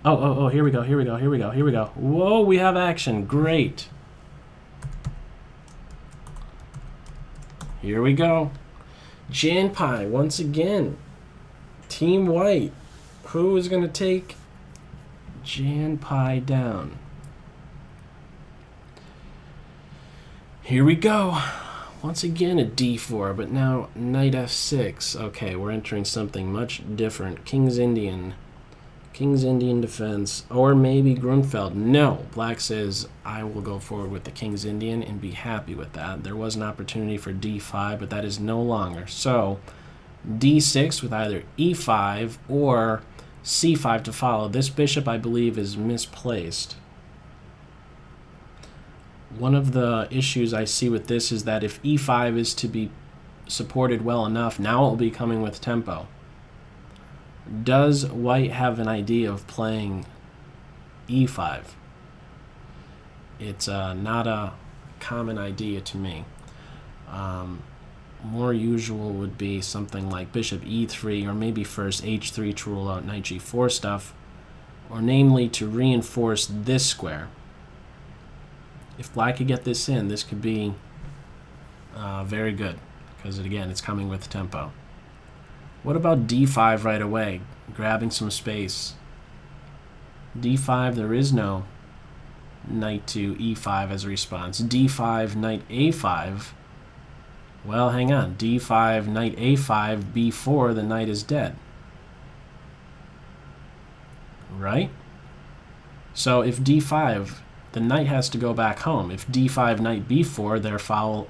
Oh, here we go, here we go, here we go, here we go. Whoa, we have action. Great. Here we go. Jan Pi, once again. Team White. Who is going to take Jan Pi down? Here we go. Once again a d4, but now knight f6. Okay, we're entering something much different. King's Indian. King's Indian defense. Or maybe Grunfeld. No. Black says, I will go forward with the King's Indian and be happy with that. There was an opportunity for d5, but that is no longer. So, d6 with either e5 or c5 to follow. This bishop, I believe, is misplaced. One of the issues I see with this is that if e5 is to be supported well enough, now it will be coming with tempo. Does White have an idea of playing e5? It's not a common idea to me. More usual would be something like bishop e3, or maybe first h3 to rule out knight g4 stuff, or namely to reinforce this square. If Black could get this in, this could be very good, because again, it's coming with tempo. What about d5 right away, grabbing some space? d5, there is no knight to e5 as a response. d5, knight a5. Well, hang on. d5, knight a5, b4, the knight is dead. Right? So if d5, the knight has to go back home. If d5, knight b4, there follows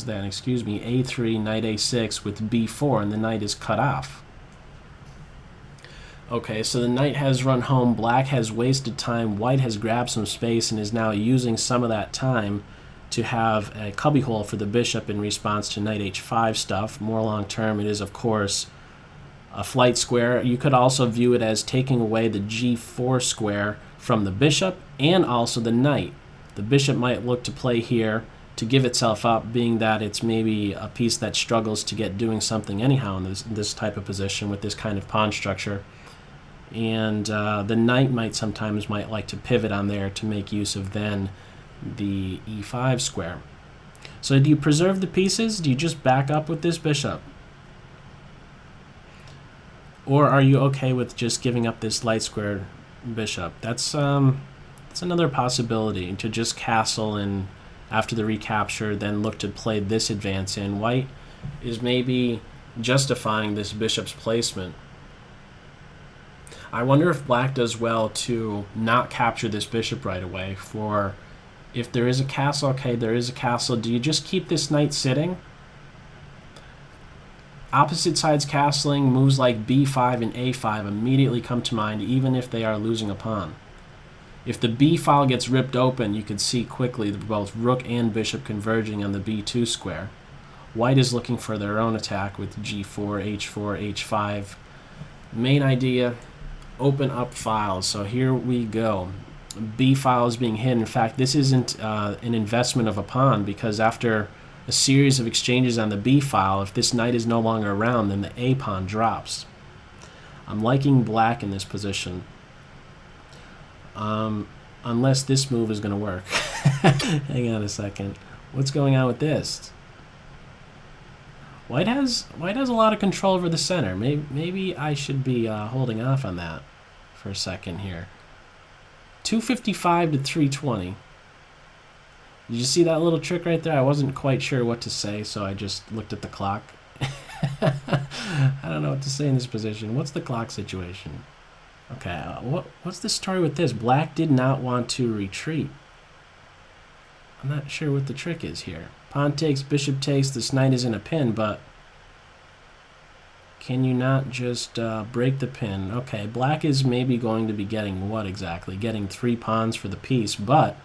then, a3, knight a6 with b4, and the knight is cut off. Okay, so the knight has run home. Black has wasted time. White has grabbed some space and is now using some of that time to have a cubbyhole for the bishop in response to knight h5 stuff. More long term, it is, of course, a flight square. You could also view it as taking away the g4 square from the bishop and also the knight. The bishop might look to play here to give itself up, being that it's maybe a piece that struggles to get doing something anyhow in this type of position with this kind of pawn structure. And the knight sometimes might like to pivot on there to make use of then the e5 square. So do you preserve the pieces? Do you just back up with this bishop? Or are you okay with just giving up this light square bishop? That's another possibility, to just castle and after the recapture then look to play this advance in. White is maybe justifying this bishop's placement. I wonder if Black does well to not capture this bishop right away. For if there is a castle, okay, there is a castle. Do you just keep this knight sitting? Opposite sides castling, moves like b5 and a5 immediately come to mind, even if they are losing a pawn. If the b file gets ripped open, you can see quickly that both rook and bishop converging on the b2 square. White is looking for their own attack with g4, h4, h5. Main idea, open up files. So here we go. B file is being hit. In fact, this isn't an investment of a pawn, because after a series of exchanges on the b file, if this knight is no longer around, then the a pawn drops. I'm liking Black in this position. Unless this move is going to work. Hang on a second. What's going on with this? White has a lot of control over the center. Maybe I should be holding off on that for a second here. 255 to 320. Did you see that little trick right there? I wasn't quite sure what to say, so I just looked at the clock. I don't know what to say in this position. What's the clock situation? Okay, what's the story with this? Black did not want to retreat. I'm not sure what the trick is here. Pawn takes, bishop takes, this knight is in a pin, but can you not just break the pin? Okay, Black is maybe going to be getting what exactly? Getting 3 pawns for the piece, but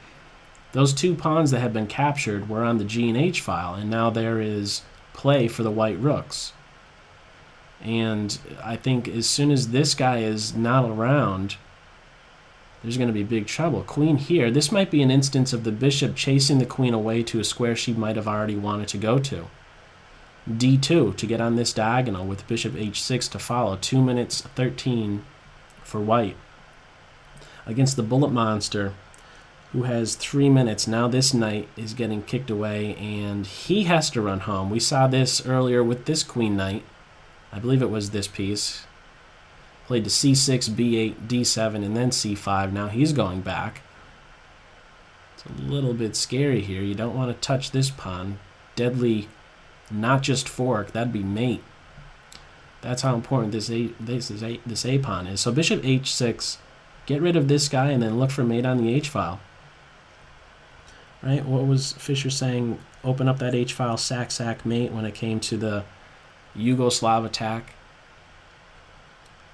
those 2 pawns that had been captured were on the G and H file, and now there is play for the white rooks. And I think as soon as this guy is not around, there's going to be big trouble. Queen here. This might be an instance of the bishop chasing the queen away to a square she might have already wanted to go to. D2 to get on this diagonal with bishop h6 to follow. 2 minutes 13 for white against the bullet monster, who has 3 minutes. Now this knight is getting kicked away, and he has to run home. We saw this earlier with this queen knight. I believe it was this piece. Played to c6, b8, d7, and then c5. Now he's going back. It's a little bit scary here. You don't want to touch this pawn. Deadly, not just fork. That'd be mate. That's how important this a pawn is. So bishop h6. Get rid of this guy and then look for mate on the h-file. Right? What was Fischer saying? Open up that h-file, sack, sack, mate when it came to the Yugoslav attack.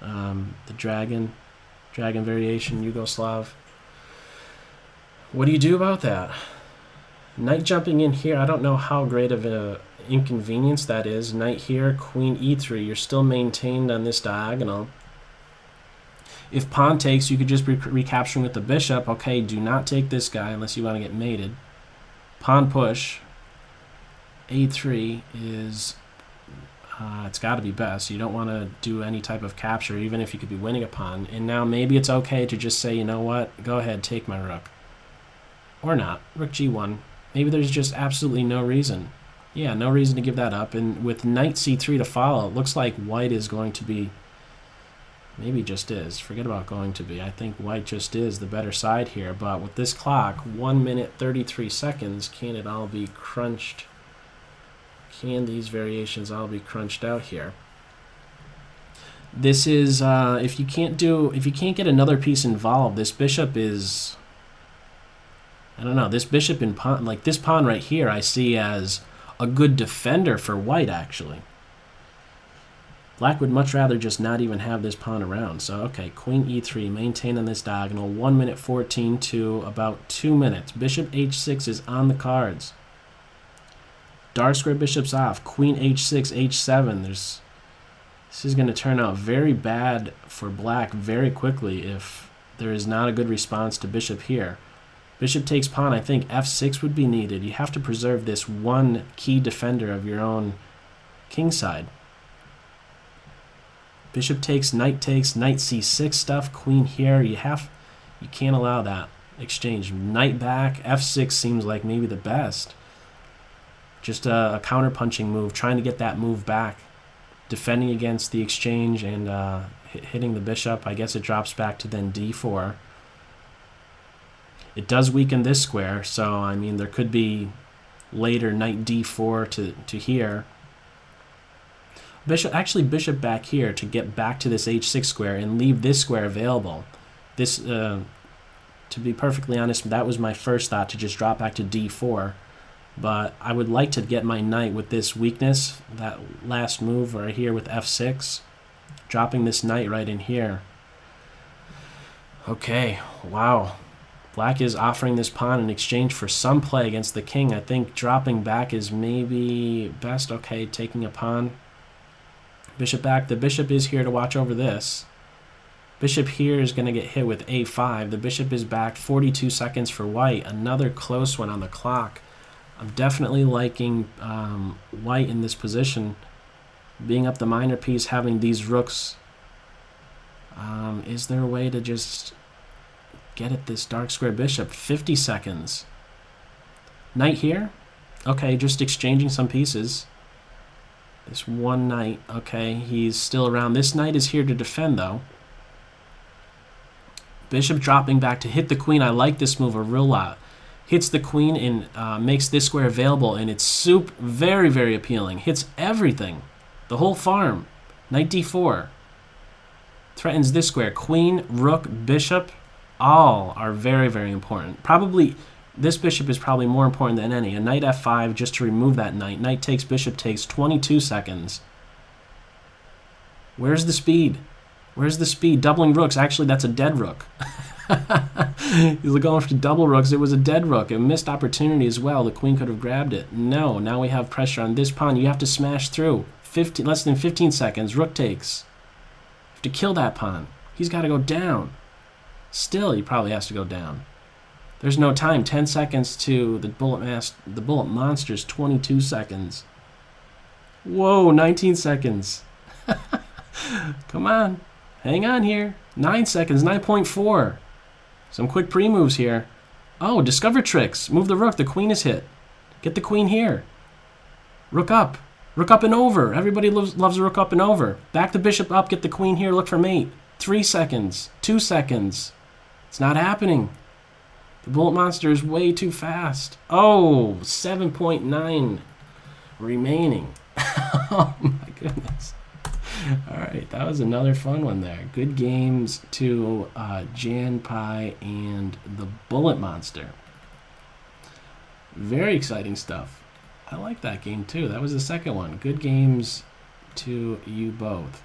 The dragon variation, Yugoslav. What do you do about that? Knight jumping in here, I don't know how great of an inconvenience that is. Knight here, queen e3. You're still maintained on this diagonal. If pawn takes, you could just be recapturing with the bishop. Okay, do not take this guy unless you want to get mated. Pawn push. A3 is... it's got to be best. You don't want to do any type of capture, even if you could be winning a pawn. And now maybe it's okay to just say, you know what? Go ahead, take my rook. Or not. Rook g1. Maybe there's just absolutely no reason. Yeah, no reason to give that up. And with knight c3 to follow, it looks like white is going to be... Maybe just is. Forget about going to be. I think white just is the better side here. But with this clock, 1 minute 33 seconds, can it all be crunched? Can these variations all be crunched out here? This is if you can't get another piece involved, this bishop is, I don't know, this bishop in pawn, like this pawn right here, I see as a good defender for white actually. Black would much rather just not even have this pawn around. So, okay, queen e3, maintain on this diagonal. 1 minute 14 to about 2 minutes. Bishop h6 is on the cards. Dark square bishop's off. Queen h6, h7. This is going to turn out very bad for black very quickly if there is not a good response to bishop here. Bishop takes pawn. I think f6 would be needed. You have to preserve this one key defender of your own king side. Bishop takes, knight c6 stuff, queen here. You can't allow that exchange. Knight back, f6 seems like maybe the best. Just a counter-punching move, trying to get that move back. Defending against the exchange and hitting the bishop. I guess it drops back to then d4. It does weaken this square, so I mean there could be later knight d4 to here. Bishop back here to get back to this h6 square and leave this square available. This, to be perfectly honest, that was my first thought, to just drop back to d4. But I would like to get my knight with this weakness, that last move right here with f6. Dropping this knight right in here. Okay, wow. Black is offering this pawn in exchange for some play against the king. I think dropping back is maybe best. Okay, taking a pawn. Bishop back. The bishop is here to watch over this. Bishop here is going to get hit with a5. The bishop is back. 42 seconds for white. Another close one on the clock. I'm definitely liking white in this position. Being up the minor piece, having these rooks. Is there a way to just get at this dark square bishop? 50 seconds. Knight here. Okay, just exchanging some pieces. This one knight, okay, he's still around. This knight is here to defend, though. Bishop dropping back to hit the queen. I like this move a real lot. Hits the queen and makes this square available, and it's very, very appealing. Hits everything. The whole farm. Knight d4. Threatens this square. Queen, rook, bishop, all are very, very important. Probably... This bishop is probably more important than any. A knight f5 just to remove that knight. Knight takes, bishop takes, 22 seconds. Where's the speed? Where's the speed? Doubling rooks. Actually, that's a dead rook. He's going for double rooks. It was a dead rook. A missed opportunity as well. The queen could have grabbed it. No, now we have pressure on this pawn. You have to smash through. Less than 15 seconds. Rook takes. You have to kill that pawn. He's got to go down. Still, he probably has to go down. There's no time. 10 seconds to the bullet monsters. 22 seconds. Whoa, 19 seconds. Come on. Hang on here. 9 seconds, 9.4. Some quick pre-moves here. Oh, discover tricks. Move the rook. The queen is hit. Get the queen here. Rook up. Rook up and over. Everybody loves a rook up and over. Back the bishop up. Get the queen here. Look for mate. 3 seconds. 2 seconds. It's not happening. The bullet monster is way too fast. Oh, 7.9 remaining. Oh my goodness. All right, that was another fun one there. Good games to Jan Pai and the Bullet Monster. Very exciting stuff. I like that game too. That was the second one. Good games to you both.